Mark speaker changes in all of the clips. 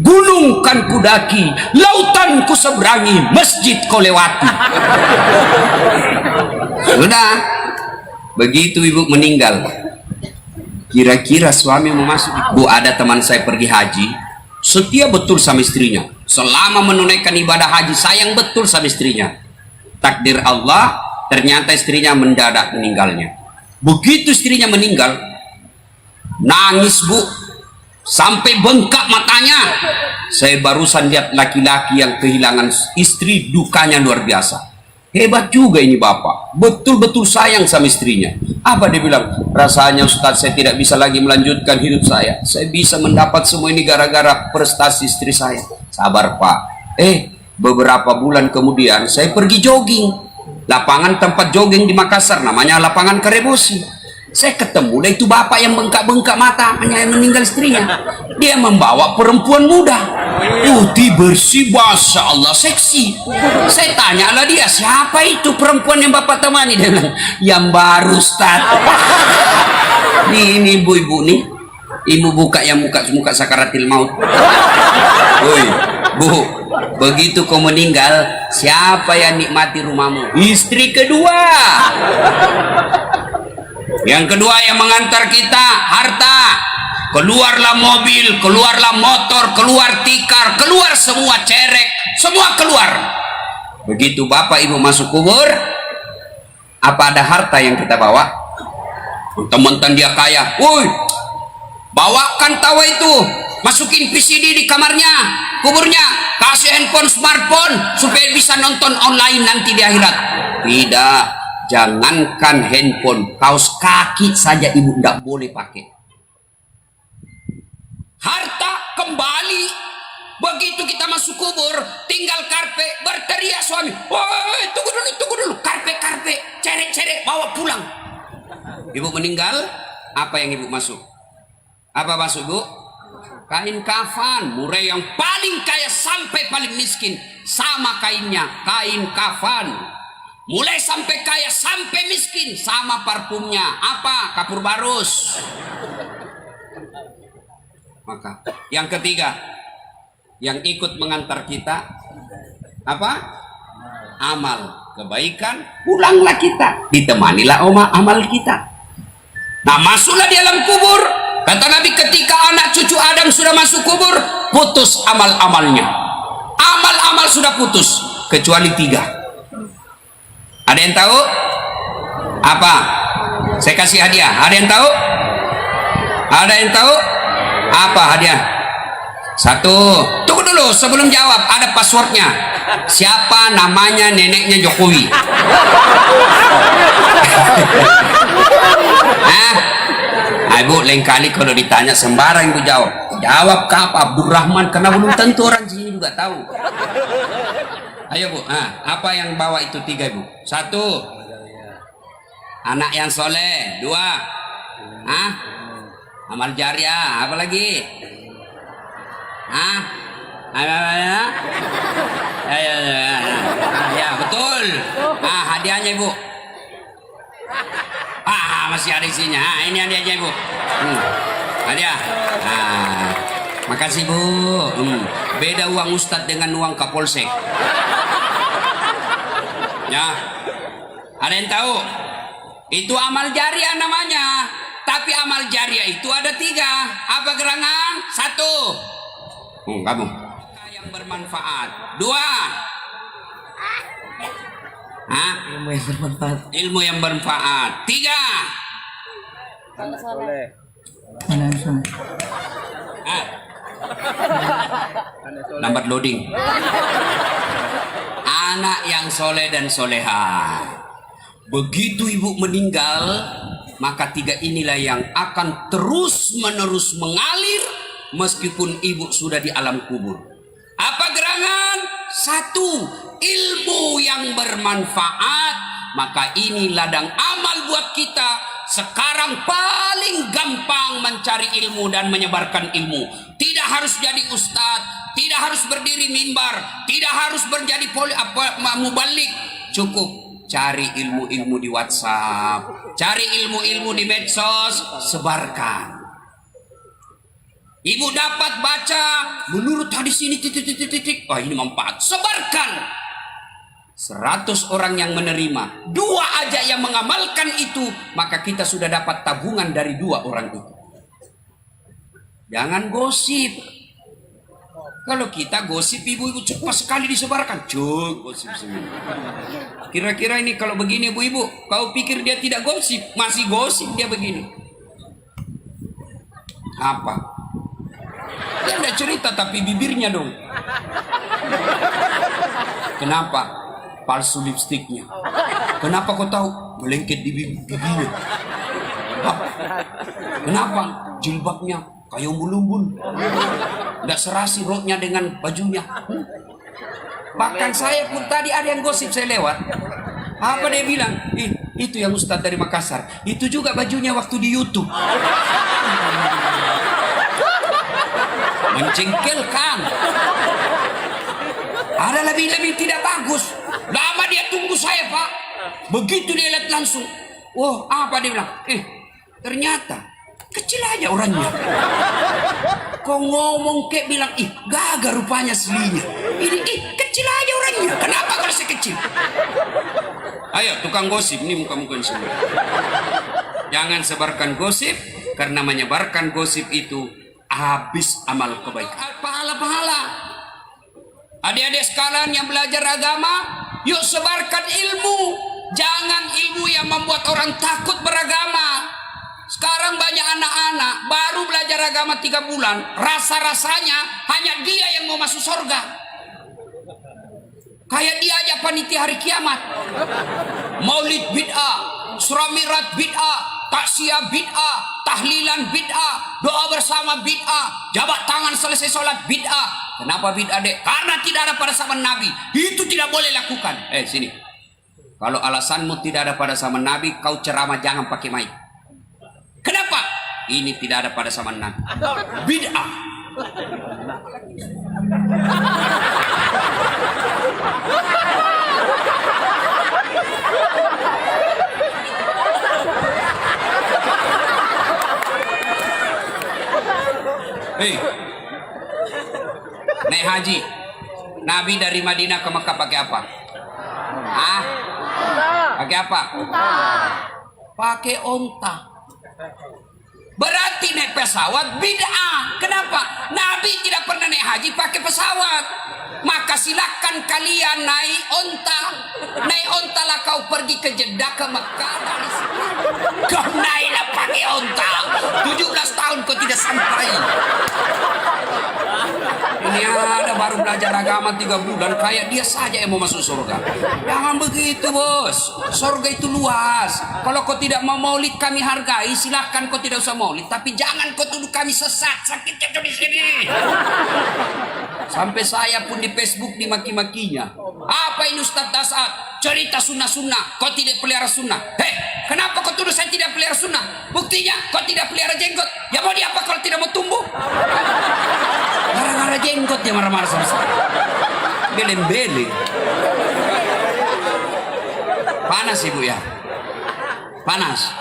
Speaker 1: gunung kan kudaki, lautan ku seberangi, masjid kau lewati. Sudah begitu ibu meninggal, kira-kira suami mau masuk. Bu, ada teman saya pergi haji, setia betul sama istrinya, selama menunaikan ibadah haji sayang betul sama istrinya. Takdir Allah, ternyata istrinya mendadak meninggalnya. Begitu istrinya meninggal, nangis bu sampai bengkak matanya. Saya barusan lihat laki-laki yang kehilangan istri, dukanya luar biasa. Hebat juga ini bapak, betul-betul sayang sama istrinya. Apa dia bilang? Rasanya Ustadz saya tidak bisa lagi melanjutkan hidup saya bisa mendapat semua ini gara-gara prestasi istri saya. Sabar pak. Beberapa bulan kemudian saya pergi jogging, lapangan tempat jogging di Makassar namanya lapangan Karebosi. Saya ketemu itu bapak yang bengkak-bengkak mata, hanya meninggal istrinya. Dia membawa perempuan muda, putih bersih, masya Allah seksi. Saya tanya lah dia, siapa itu perempuan yang bapak temani? Dia bilang, yang baru Ustaz. Ini ibu-ibu nih, ibu buka yang muka sakaratil maut. Woi bu, begitu kau meninggal, siapa yang nikmati rumahmu? Istri kedua. Yang kedua yang mengantar kita harta, keluarlah mobil, keluarlah motor, keluar tikar, keluar semua cerek, semua keluar. Begitu bapak ibu masuk kubur, apa ada harta yang kita bawa? Teman-teman dia kaya, woi bawakan tawa itu, masukin VCD di kamarnya, kuburnya, kasih handphone, smartphone supaya bisa nonton online nanti di akhirat. Tidak, jangankan handphone, kaos kaki saja ibu tidak boleh pakai. Harta kembali. Begitu kita masuk kubur, tinggal karpet, berteriak suami, woi tunggu dulu, karpet, cerek, bawa pulang. Ibu meninggal, apa yang ibu masuk? Apa masuk bu? Kain kafan. Murai yang paling kaya sampai paling miskin sama kainnya, kain kafan. Mulai sampai kaya sampai miskin sama parfumnya. Apa? Kapur barus. Maka yang ketiga yang ikut mengantar kita apa? Amal kebaikan. Pulanglah kita, ditemanilah amal kita. Nah masuklah di alam kubur. Kata Nabi, ketika anak cucu Adam sudah masuk kubur, putus amal-amalnya. Amal-amal sudah putus kecuali 3. Ada yang tahu? Apa? Saya kasih hadiah. Ada yang tahu? Ada yang tahu? Apa hadiah? 1. Tunggu dulu sebelum jawab, ada passwordnya. Siapa namanya neneknya Jokowi? Ibu lain kali kalau ditanya sembarang ibu jawab. Jawab ke apa? Abdurrahman, karena belum tentu orang sini juga tahu. Ayo bu, apa yang bawa itu 3 ibu? 1, anak yang soleh. 2, amal jariah. Apa lagi? Ya betul. Hadiahnya ibu. Masih ada isinya. Ini hadiahnya ibu. Hadiah. Makasih bu. Beda uang ustadz dengan uang kapolsek. Ya. Ada yang tahu? Itu amal jariah namanya. Tapi amal jariah itu ada 3. Apa gerangan? 1. Kamu. Yang bermanfaat. 2. Ilmu yang bermanfaat. Ilmu yang bermanfaat. 3. Anak soleh. Lambat loading. Anak yang soleh dan soleha. Begitu ibu meninggal, maka 3 inilah yang akan terus menerus mengalir meskipun ibu sudah di alam kubur. Apa gerangan? 1. Ilmu yang bermanfaat. Maka ini ladang amal buat kita. Sekarang paling gampang mencari ilmu dan menyebarkan ilmu. Tidak harus jadi ustadz, tidak harus berdiri mimbar, tidak harus menjadi mubalik. Cukup cari ilmu-ilmu di WhatsApp, cari ilmu-ilmu di medsos, sebarkan. Ibu dapat baca menurut hadis ini titik. Wah, ini manfaat. Sebarkan. 100 orang yang menerima, 2 aja yang mengamalkan itu, maka kita sudah dapat tabungan dari 2 orang itu. Jangan gosip. Kalau kita gosip, ibu-ibu cepat sekali disebarkan. Gosip semua. Kira-kira ini kalau begini ibu-ibu, kau pikir dia tidak gosip? Masih gosip dia begini. Apa? Dia tidak cerita tapi bibirnya dong. Kenapa? Palsu lipstiknya. Kenapa kau tahu? Melengket di bibirnya. Kenapa? Jilbabnya kayak umbul-umbul. Tidak serasi roknya dengan bajunya. Bahkan saya pun tadi ada yang gosip, saya lewat. Apa dia bilang? Itu yang Ustadz dari Makassar. Itu juga bajunya waktu di YouTube. Mencengkelkan. Ada lebih-lebih tidak bagus. Lama dia tunggu saya, Pak. Begitu dia lihat langsung. Oh, apa dia bilang? Ternyata kecil aja orangnya. Kau ngomong kayak bilang, gagah rupanya aslinya. Ini, kecil aja orangnya. Kenapa kalau sekecil? Ayo, tukang gosip. Ini muka-muka semua. Jangan sebarkan gosip. Karena menyebarkan gosip itu habis amal kebaikan. Pahala-pahala. Adik-adik sekalian yang belajar agama, yuk sebarkan ilmu. Jangan ilmu yang membuat orang takut beragama. Sekarang banyak anak-anak baru belajar agama 3 bulan, rasa-rasanya hanya dia yang mau masuk surga. Kayak dia aja panitia hari kiamat. Maulid bid'ah, surah mi'raj bid'ah, taksiyah bid'ah, tahlilan bid'ah, doa bersama bid'ah, jabat tangan selesai sholat bid'ah. Kenapa bid'ah, Dek? Karena tidak ada pada zaman Nabi. Itu tidak boleh lakukan. Sini. Kalau alasanmu tidak ada pada zaman Nabi, kau ceramah jangan pakai mic. Kenapa? Ini tidak ada pada zaman Nabi. Bid'ah. Naik haji, Nabi dari Madinah ke Mekah pakai apa? Pakai apa? Pakai onta. Berarti naik pesawat bid'ah. Kenapa? Nabi tidak pernah naik haji pakai pesawat. Maka silakan kalian naik onta. Naik onta lah kau pergi ke Jeddah, ke Mekah. Dari sini kau naiklah pakai onta. 17 tahun kau tidak sampai. Ini ada baru belajar agama 3 bulan, kayak dia saja yang mau masuk surga. Jangan begitu, bos. Surga itu luas. Kalau kau tidak mau maulid, kami hargai. Silahkan kau tidak usah maulid, tapi jangan kau tuduh kami sesat. Sakitnya tuh di sini. Sampai saya pun di Facebook dimaki-makinya. Apa ini Ustadz Dasat? Cerita sunnah-sunnah. Kau tidak pelihara sunnah. Kenapa kau tuduh saya tidak pelihara sunnah? Buktinya kau tidak pelihara jenggot. Ya mau diapa kalau tidak mau tumbuh? Gara-gara jenggot dia marah-marah sama saya. Belem-belem. Panas ibu ya. Panas.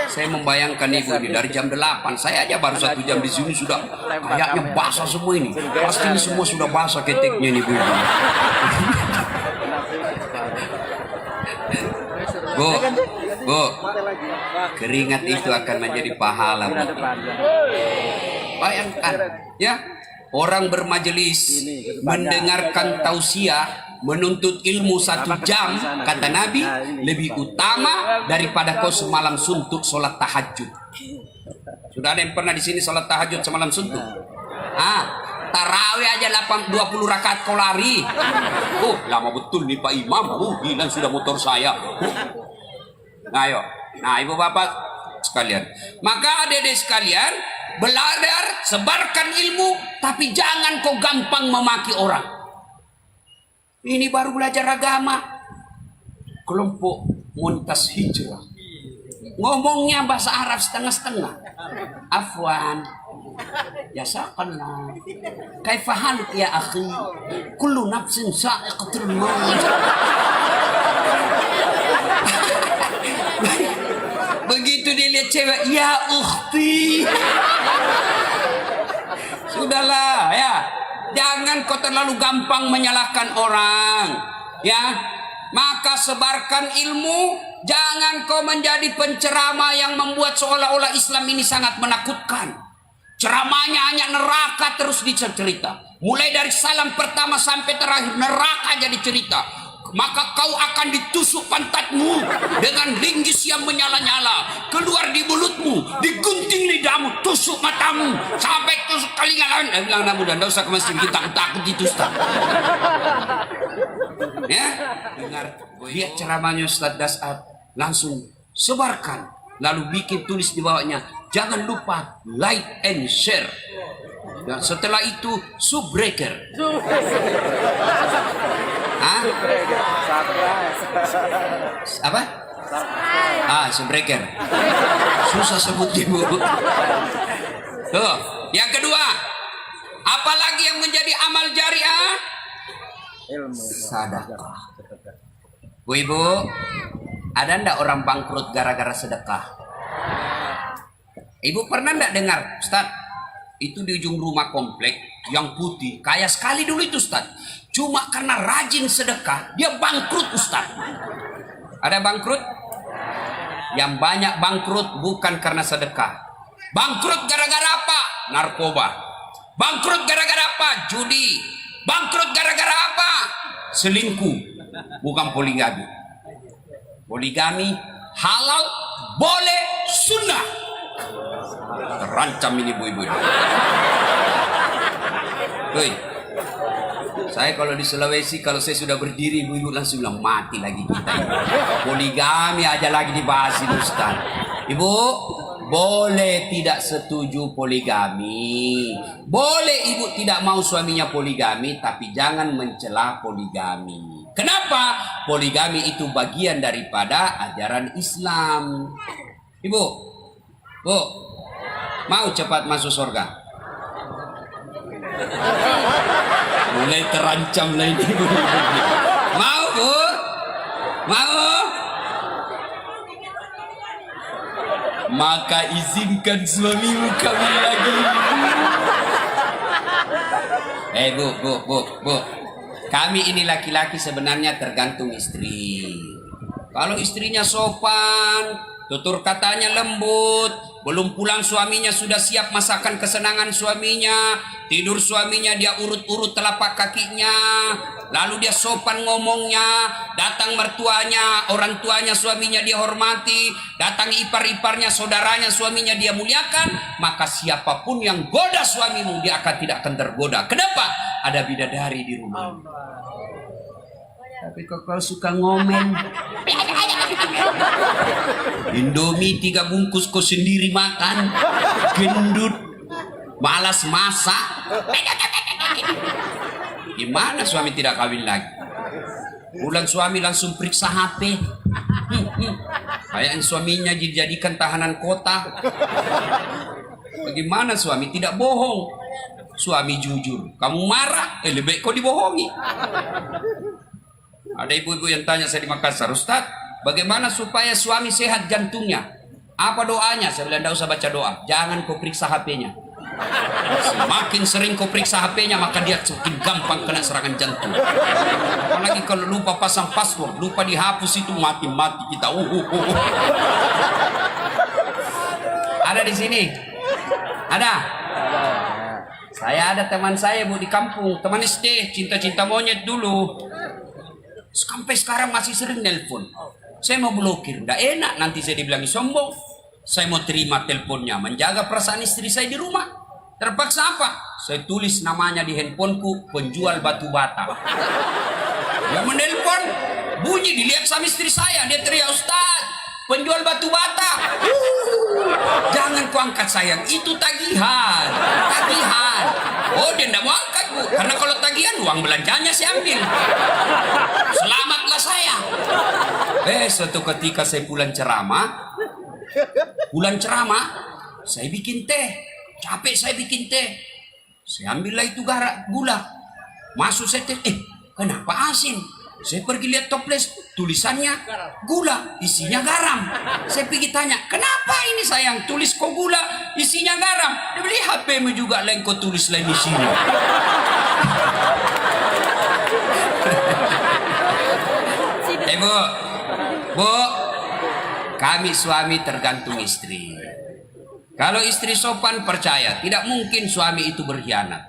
Speaker 1: Saya membayangkan ibu ini dari jam 8. Saya aja baru 1 jam di sini sudah kayaknya basah semua ini. Pasti ini semua sudah basah keteknya nih bu. Bu, keringat itu akan menjadi pahala. Bayangkan, ya, orang bermajelis mendengarkan tausiah, menuntut ilmu 1 jam, kata Nabi, lebih utama daripada kau semalam suntuk sholat tahajud. Sudah ada yang pernah di sini sholat tahajud semalam suntuk? Tarawih aja 20 rakaat kau lari. Oh, lama betul nih Pak Imam. Hilang sudah motor saya. Ayo, nah ibu bapak sekalian, maka adik-adik sekalian, belajar, sebarkan ilmu, tapi jangan kau gampang memaki orang. Ini baru belajar agama. Kelompok Muntas Hijrah ngomongnya bahasa Arab setengah-setengah. Afwan, yasakallah, kaifa haluk ya akhi, kullu nafsin sa'iqatul maut. Begitu dia lihat cewek, ya ukhti, Sudahlah ya. Jangan kau terlalu gampang menyalahkan orang. Ya. Maka sebarkan ilmu. Jangan kau menjadi penceramah yang membuat seolah-olah Islam ini sangat menakutkan. Ceramahnya hanya neraka terus dicerita. Mulai dari salam pertama sampai terakhir neraka jadi cerita. Maka kau akan ditusuk pantatmu dengan linggis yang menyala-nyala, keluar di mulutmu, digunting lidahmu, tusuk matamu, sampai tusuk telinga lain. Bilang namu dan tidak usah ke masjid, kita takut itu Ustaz. Ya, dengar lihat ceramahnya Ustaz Dasat, langsung sebarkan, lalu bikin tulis di bawahnya, jangan lupa like and share. Dan setelah itu subbreaker. Apa? Subbreaker. Susah sebutnya Bu. Tuh, yang kedua, apalagi yang menjadi amal jariah? Sedekah. Bu Ibu, ada ndak orang bangkrut gara-gara sedekah? Ibu pernah ndak dengar, Ustaz? Itu di ujung rumah komplek yang putih, kaya sekali dulu itu Ustaz. Cuma karena rajin sedekah, dia bangkrut Ustaz. Ada bangkrut? Yang banyak bangkrut bukan karena sedekah. Bangkrut gara-gara apa? Narkoba. Bangkrut gara-gara apa? Judi. Bangkrut gara-gara apa? Selingkuh. Bukan poligami. Poligami halal, boleh, sunnah. Terancam ini ibu-ibu. Woi, saya kalau di Sulawesi, kalau saya sudah berdiri, ibu-ibu langsung bilang mati lagi kita ini. Poligami aja lagi dibahas ini Ustaz. Ibu, boleh tidak setuju poligami. Boleh ibu tidak mau suaminya poligami, tapi jangan mencela poligami. Kenapa? Poligami itu bagian daripada ajaran Islam. Ibu, Bu, mau cepat masuk surga? Mulai terancam lah ini. Mau Bu? Mau? Maka izinkan suamimu kawin lagi. Bu. Kami ini laki-laki sebenarnya tergantung istri. Kalau istrinya sopan, tutur katanya lembut, belum pulang suaminya sudah siap masakan kesenangan suaminya, tidur suaminya dia urut-urut telapak kakinya, lalu dia sopan ngomongnya, datang mertuanya, orang tuanya suaminya dia hormati, datang ipar-iparnya, saudaranya suaminya dia muliakan, maka siapapun yang goda suamimu dia tidak akan tergoda. Kenapa? Ada bidadari di rumah. Tapi kalau suka ngomel, Indomie 3 bungkus kau sendiri makan, gendut, malas masak. Gimana suami tidak kawin lagi? Pulang suami langsung periksa HP. Kayaknya suaminya dijadikan tahanan kota. Bagaimana suami tidak bohong? Suami jujur. Kamu marah, lebih baik kau dibohongi. Ada ibu-ibu yang tanya saya di Makassar, Ustaz, bagaimana supaya suami sehat jantungnya? Apa doanya? Saya bilang, tidak usah baca doa. Jangan kau periksa HP-nya. Semakin sering kau periksa HP-nya, maka dia semakin gampang kena serangan jantung. Apalagi kalau lupa pasang password, lupa dihapus, itu mati-mati kita. Ada di sini? Ada? Saya ada teman saya Bu di kampung, teman SD, cinta-cinta monyet dulu. Sampai sekarang masih sering nelpon. Saya mau blokir, udah enak nanti saya dibilangi sombong. Saya mau terima teleponnya, menjaga perasaan istri saya di rumah. Terpaksa apa? Saya tulis namanya di handphoneku, penjual batu bata. Yang menelpon, bunyi dilihat sama istri saya, dia teriak, Ustaz, penjual batu bata. Jangan ku angkat sayang, itu tagihan. Tagihan. Oh, dia tidak mau angkat Bu, karena kalau tagihan uang belanjanya saya ambil. Selamatlah saya. Suatu ketika saya pulang ceramah, saya bikin teh. Capek saya bikin teh. Saya ambillah itu gula. Masuk saya teh, kenapa asin? Saya pergi lihat toples, tulisannya gula, isinya garam. Saya pergi tanya, kenapa ini sayang? Tulis kok gula, isinya garam. Dia beli HP-mu juga lain kau tulis lain isinya. Bu, bu, kami suami tergantung istri. Kalau istri sopan percaya, tidak mungkin suami itu berkhianat.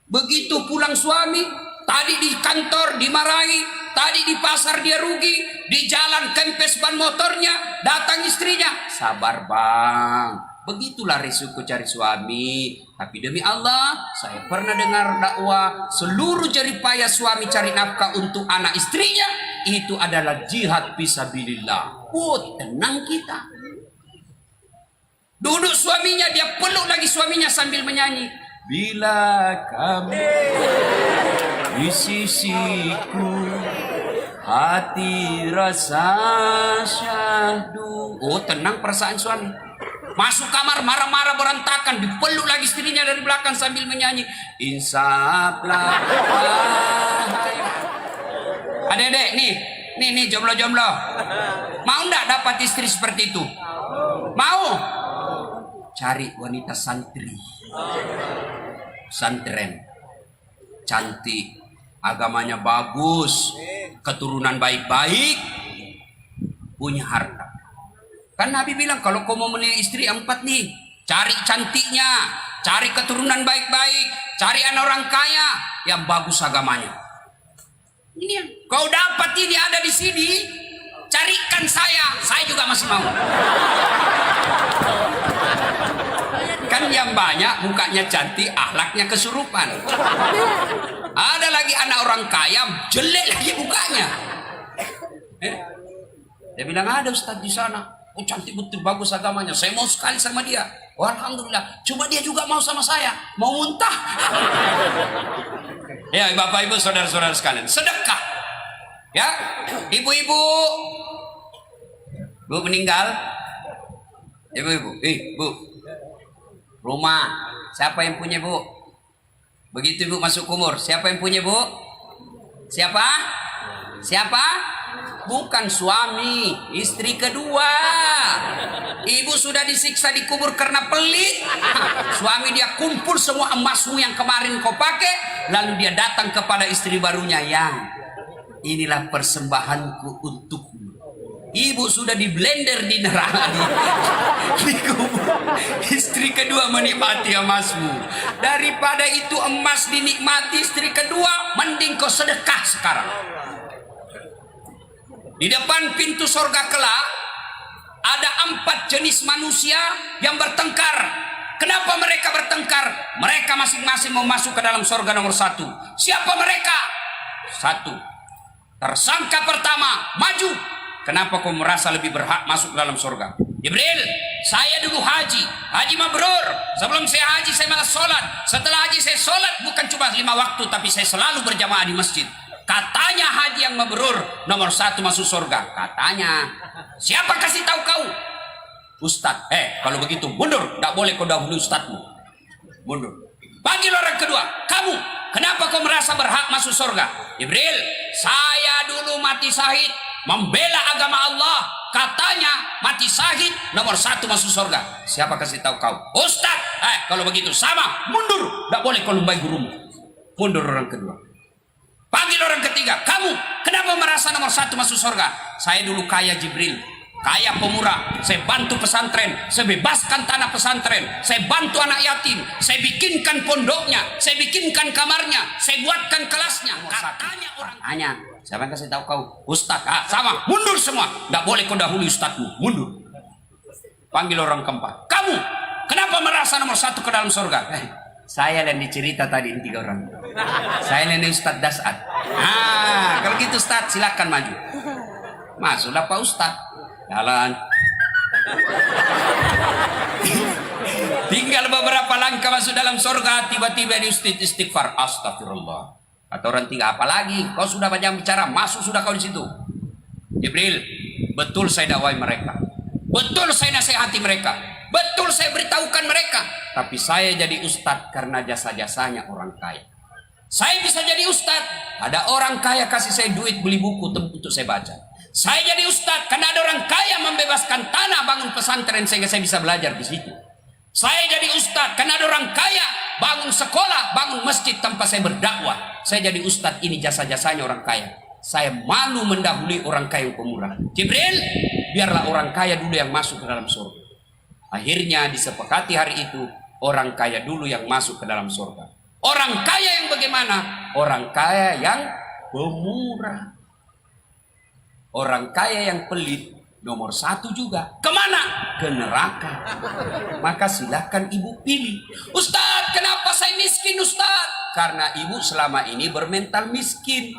Speaker 1: Begitu pulang suami, tadi di kantor dimarahi, tadi di pasar dia rugi, di jalan kempes ban motornya, datang istrinya. Sabar bang, begitulah risiko cari suami. Tapi demi Allah, saya pernah dengar dakwah, seluruh jerih payah suami cari nafkah untuk anak istrinya, itu adalah jihad fisabilillah. Oh, tenang kita. Duduk suaminya, dia peluk lagi suaminya sambil menyanyi. Bila kamu di sisiku, hati rasa syahdu. Oh, tenang perasaan suami. Masuk kamar marah-marah berantakan, dipeluk lagi istrinya dari belakang sambil menyanyi. Insaflah. Adek-adek, nih jomblo-jomblo. Mau ndak dapat istri seperti itu? Mau? Cari wanita santri, santren, cantik, agamanya bagus, keturunan baik-baik, punya harta. Kan Nabi bilang kalau kau mau menikah istri 4 nih, cari cantiknya, cari keturunan baik-baik, cari anak orang kaya yang bagus agamanya. Ini yang kau dapat ini ada di sini, carikan saya juga masih mau. Kan yang banyak mukanya cantik, akhlaknya kesurupan. Ada lagi anak orang kaya, jelek lagi mukanya. Dia bilang ada Ustaz di sana. Oh cantik betul, bagus agamanya. Saya mau sekali sama dia. Oh, alhamdulillah. Cuma dia juga mau sama saya. Mau muntah. Ya Bapak Ibu saudara-saudara sekalian, sedekah. Ya, ibu-ibu, bu meninggal. Ibu-ibu, bu. Rumah, siapa yang punya bu? Begitu ibu masuk umur, siapa yang punya bu? Siapa? Siapa? Bukan suami, istri kedua. Ibu sudah disiksa di kubur karena pelit. Suami dia kumpul semua emasmu yang kemarin kau pakai, lalu dia datang kepada istri barunya, yang inilah persembahanku untukmu. Ibu sudah di blender di neraka di kubur. Istri kedua menikmati emasmu. Daripada itu emas dinikmati istri kedua, mending kau sedekah sekarang. Di depan pintu sorga kelak ada 4 jenis manusia yang bertengkar. Kenapa mereka bertengkar? Mereka masing-masing mau masuk ke dalam sorga nomor 1. Siapa mereka? 1. Tersangka pertama, maju. Kenapa kau merasa lebih berhak masuk ke dalam surga? Jibril, saya dulu haji mabrur. Sebelum saya haji saya malas sholat. Setelah haji saya sholat bukan cuma 5 waktu, tapi saya selalu berjamaah di masjid. Katanya haji yang mabrur nomor 1 masuk surga. Katanya. Siapa kasih tahu kau? Ustadz. Kalau begitu mundur. Tak boleh kau dahului ustadzmu. Mundur. Panggil orang kedua. Kamu, kenapa kau merasa berhak masuk surga? Jibril, saya dulu mati syahid membela agama Allah. Katanya mati syahid nomor 1 masuk surga. Siapa kasih tahu kau? Ustaz. Kalau begitu sama, mundur. Tak boleh kau lumbai gurumu. Mundur orang kedua. Panggil orang ketiga. Kamu, kenapa merasa nomor 1 masuk surga? Saya dulu kaya Jibril, kaya pemurah. Saya bantu pesantren, saya bebaskan tanah pesantren, saya bantu anak yatim, saya bikinkan pondoknya, saya bikinkan kamarnya, saya buatkan kelasnya. Katanya orang tanya, siapa yang kasih tahu kau? Ustaz. Sama, mundur semua. Tidak boleh kau dahului ustadzmu. Mundur. Panggil orang keempat. Kamu, kenapa merasa nomor 1 ke dalam surga? Saya yang dicerita tadi 3 orang. Saya ini Ustaz Dasat. Kalau gitu Ustaz silakan maju. Masuklah Pak Ustaz. Jalan. Tinggal beberapa langkah masuk dalam surga, tiba-tiba di istighfar. Astagfirullah. Kata orang 3, apa lagi? Kau sudah banyak bicara, masuk sudah kau di situ. Jibril, betul saya dakwai mereka. Betul saya nasihati mereka. Betul saya beritahukan mereka. Tapi saya jadi ustadz karena jasa-jasanya orang kaya. Saya bisa jadi ustadz, ada orang kaya kasih saya duit beli buku untuk saya baca. Saya jadi ustadz karena ada orang kaya membebaskan tanah bangun pesantren sehingga saya bisa belajar di situ. Saya jadi ustadz karena ada orang kaya bangun sekolah, bangun masjid tanpa saya berdakwah. Saya jadi ustadz, ini jasa-jasanya orang kaya. Saya malu mendahului orang kaya yang pemurah. Jibril, biarlah orang kaya dulu yang masuk ke dalam surga. Akhirnya disepakati hari itu orang kaya dulu yang masuk ke dalam surga. Orang kaya yang bagaimana? Orang kaya yang pemurah. Orang kaya yang pelit nomor 1 juga. Kemana? Ke neraka. Maka silahkan ibu pilih. Ustadz, kenapa saya miskin Ustadz? Karena ibu selama ini bermental miskin.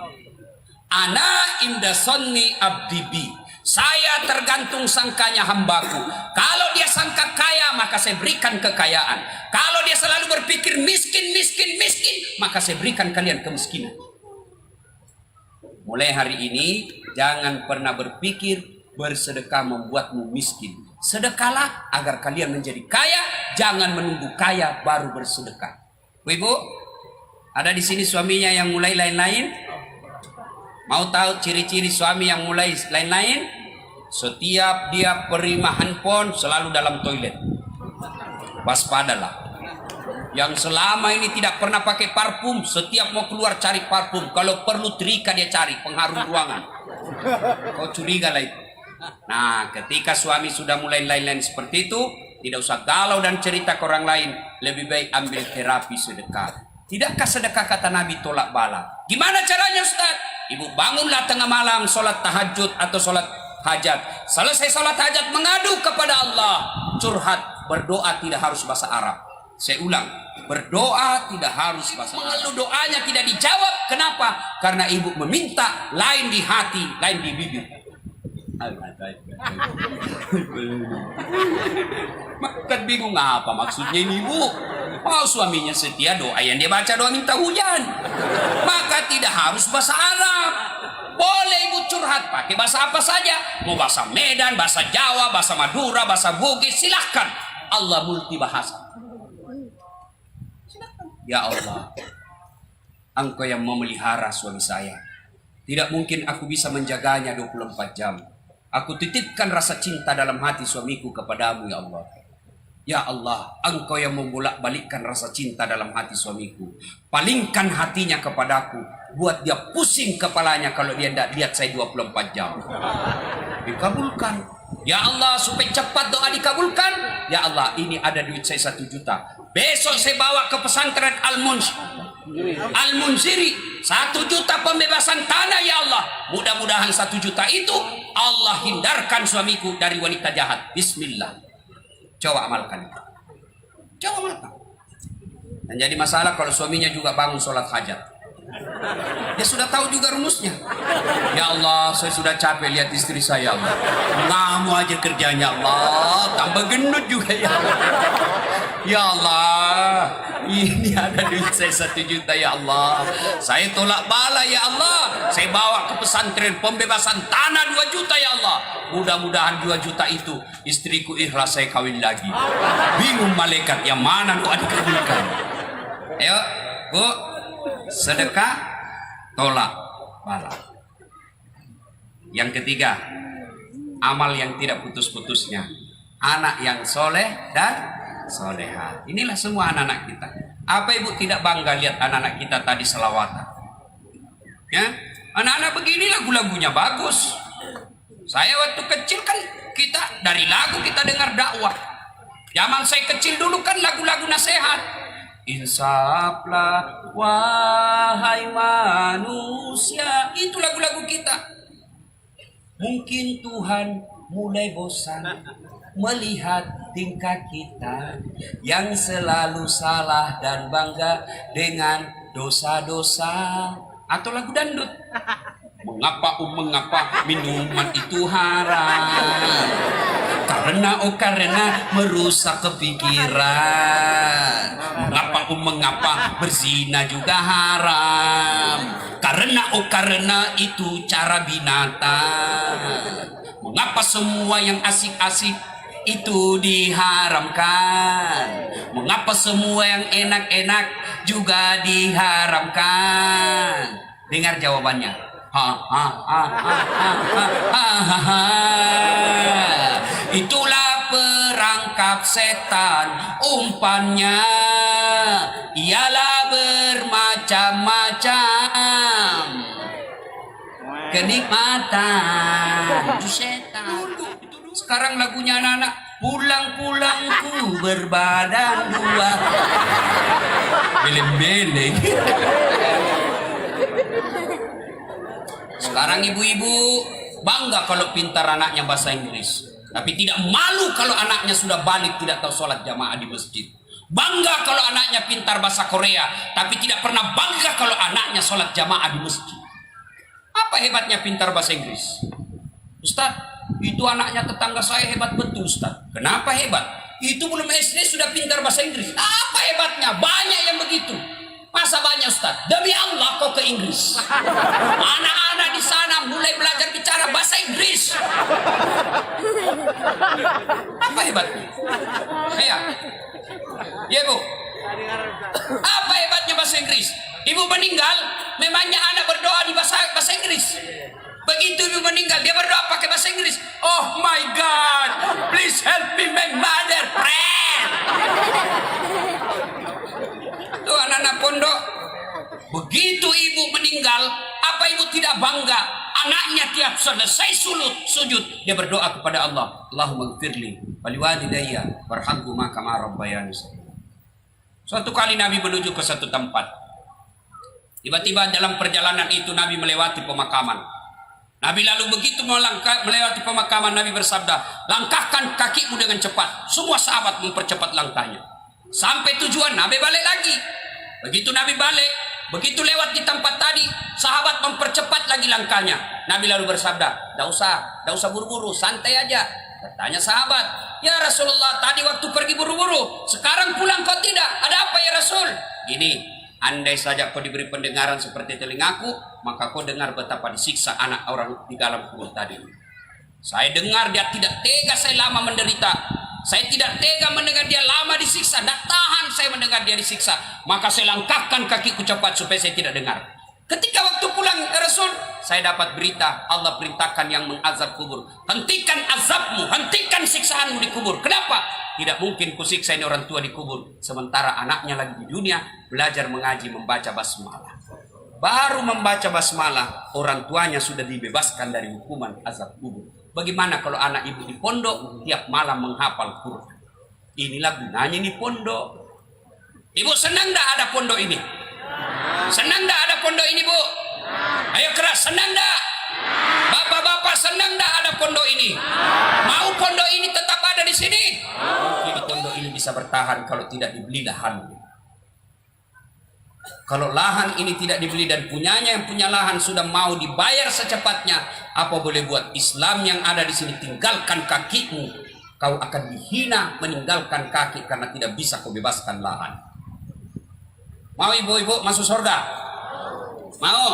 Speaker 1: Ana inda sonni abdibi. Saya tergantung sangkanya hambaku. Kalau dia sangka kaya, maka saya berikan kekayaan. Kalau dia selalu berpikir miskin, maka saya berikan kalian kemiskinan. Mulai hari ini, jangan pernah berpikir bersedekah membuatmu miskin. Sedekahlah agar kalian menjadi kaya. Jangan menunggu kaya baru bersedekah. Ibu, ada di sini suaminya yang mulai lain-lain? Mau tahu ciri-ciri suami yang mulai lain-lain? Setiap dia perima handphone selalu dalam toilet. Waspadalah. Yang selama ini tidak pernah pakai parfum, setiap mau keluar cari parfum. Kalau perlu trika dia cari pengharum ruangan. Kau curiga lah itu. Nah, ketika suami sudah mulai lain-lain seperti itu, tidak usah galau dan cerita ke orang lain. Lebih baik ambil terapi sedekah. Tidakkah sedekah kata Nabi tolak bala? Gimana caranya Ustaz? Ibu bangunlah tengah malam sholat tahajud atau sholat hajat. Selesai sholat hajat mengadu kepada Allah. Curhat, berdoa tidak harus bahasa Arab. Saya ulang, berdoa tidak harus bahasa Arab. Mengeluh doanya tidak dijawab. Kenapa? Karena ibu meminta lain di hati, lain di bibir. Kan bingung apa maksudnya ini ibu? Oh, suaminya setia, doa yang dia baca doa minta hujan. Maka tidak harus bahasa Arab. Boleh ibu curhat pakai bahasa apa saja. Mau bahasa Medan, bahasa Jawa, bahasa Madura, bahasa Bugis, silahkan. Allah multi bahasa. Ya Allah, Engkau yang memelihara suami saya. Tidak mungkin aku bisa menjaganya 24 jam. Aku titipkan rasa cinta dalam hati suamiku kepadamu ya Allah. Ya Allah, Engkau yang membolak-balikkan rasa cinta dalam hati suamiku. Palingkan hatinya kepadaku. Buat dia pusing kepalanya kalau dia tidak lihat saya 24 jam. Dikabulkan. Ya Allah, supaya cepat doa dikabulkan. Ya Allah, ini ada duit saya 1 juta. Besok saya bawa ke pesantren Al-Munziri. 1 juta pembebasan tanah ya Allah. Mudah-mudahan 1 juta itu Allah hindarkan suamiku dari wanita jahat. Bismillah. Coba amalkan. Coba amalkan. Dan jadi masalah kalau suaminya juga bangun sholat hajat. Dia sudah tahu juga rumusnya. Ya Allah, saya sudah capek lihat istri saya Allah. Ngamu aja kerjanya Allah. Tambah gendut juga ya Allah. Ya Allah, ini ada duit saya 1 juta ya Allah. Saya tolak bala ya Allah. Saya bawa ke pesantren pembebasan tanah 2 juta ya Allah. Mudah-mudahan 2 juta itu istriku ikhlas saya kawin lagi. Bingung malaikat yang mana doa dikabulkan. Ayo Bu, sedekah tolak bala. Yang ketiga, amal yang tidak putus-putusnya. Anak yang soleh dan soleha. Inilah semua anak-anak kita. Apa ibu tidak bangga lihat anak-anak kita tadi selawatan? Ya, anak-anak begini lagu-lagunya bagus. Saya waktu kecil kan kita dari lagu kita dengar dakwah. Zaman saya kecil dulu kan lagu-lagu nasihat. Insaflah wahai manusia. Itu lagu-lagu kita. Mungkin Tuhan mulai bosan melihat tingkah kita yang selalu salah dan bangga dengan dosa-dosa. Atau lagu dangdut. Mengapa minuman itu haram? Karena merusak kepikiran. Mengapa berzina juga haram? Karena itu cara binatang. Mengapa semua yang asik-asik itu diharamkan? Mengapa semua yang enak-enak juga diharamkan? Dengar jawabannya. Itulah perangkap setan, umpannya ialah bermacam-macam kenikmatan itu setan. Sekarang lagunya anak-anak, pulang-pulangku berbadan dua. Beleng-beleng. Sekarang ibu-ibu bangga kalau pintar anaknya bahasa Inggris, tapi tidak malu kalau anaknya sudah balik tidak tahu sholat jamaah di masjid. Bangga kalau anaknya pintar bahasa Korea, tapi tidak pernah bangga kalau anaknya sholat jamaah di masjid. Apa hebatnya pintar bahasa Inggris? Ustaz, itu anaknya tetangga saya hebat betul, Ustaz. Kenapa hebat? Itu belum SD sudah pintar bahasa Inggris. Apa hebatnya? Banyak yang begitu. Masa banyak, Ustaz? Demi Allah kau ke Inggris. Anak-anak di sana mulai belajar bicara bahasa Inggris. Apa hebatnya? Ya, ya Bu. Apa hebatnya bahasa Inggris? Ibu meninggal, memangnya anak berdoa di bahasa Inggris. Begitu ibu meninggal, dia berdoa pakai bahasa Inggris. Oh my God, please help me my mother pray. Tuh anak-anak pondok, begitu ibu meninggal, apa ibu tidak bangga? Anaknya tiap selesai sujud, dia berdoa kepada Allah. Allahumma gfirli waliwalidayya warhamhuma kama rabbayani shaghira. Suatu kali Nabi menuju ke satu tempat. Tiba-tiba dalam perjalanan itu Nabi melewati pemakaman. Nabi lalu begitu melewati pemakaman, Nabi bersabda, langkahkan kakimu dengan cepat. Semua sahabat mempercepat langkahnya. Sampai tujuan, Nabi balik lagi. Begitu Nabi balik, begitu lewat di tempat tadi, sahabat mempercepat lagi langkahnya. Nabi lalu bersabda, tidak usah buru-buru, santai aja. Bertanya sahabat, ya Rasulullah, tadi waktu pergi buru-buru, sekarang pulang kau tidak, ada apa ya Rasul? Gini, andai saja kau diberi pendengaran seperti telingaku, maka kau dengar betapa disiksa anak orang di dalam kubur tadi. Saya dengar dia tidak tega saya lama menderita. Saya tidak tega mendengar dia lama disiksa. Tidak tahan saya mendengar dia disiksa. Maka saya langkahkan kakiku cepat supaya saya tidak dengar. Ketika waktu pulang ke Rasul, saya dapat berita Allah perintahkan yang mengazab kubur. Hentikan azabmu, hentikan siksaanmu di kubur. Kenapa? Tidak mungkin kusiksa ini orang tua di kubur, sementara anaknya lagi di dunia belajar mengaji membaca basmalah. Baru membaca basmalah, orang tuanya sudah dibebaskan dari hukuman azab kubur. Bagaimana kalau anak ibu di pondok tiap malam menghafal Quran? Inilah gunanya di pondok. Ibu senang tak ada pondok ini? Senang tak ada pondok ini, Bu? Ayo keras, senang tak? Bapak-bapak senang tak ada pondok ini? Mau pondok ini tetap ada di sini? Mungkin pondok ini bisa bertahan kalau tidak dibeli lahan. Kalau lahan ini tidak dibeli dan punyanya yang punya lahan sudah mau dibayar secepatnya, apa boleh buat? Islam yang ada di sini, tinggalkan kakimu. Kau akan dihina meninggalkan kaki karena tidak bisa kau bebaskan lahan. Mau ibu-ibu masuk surga? Mau?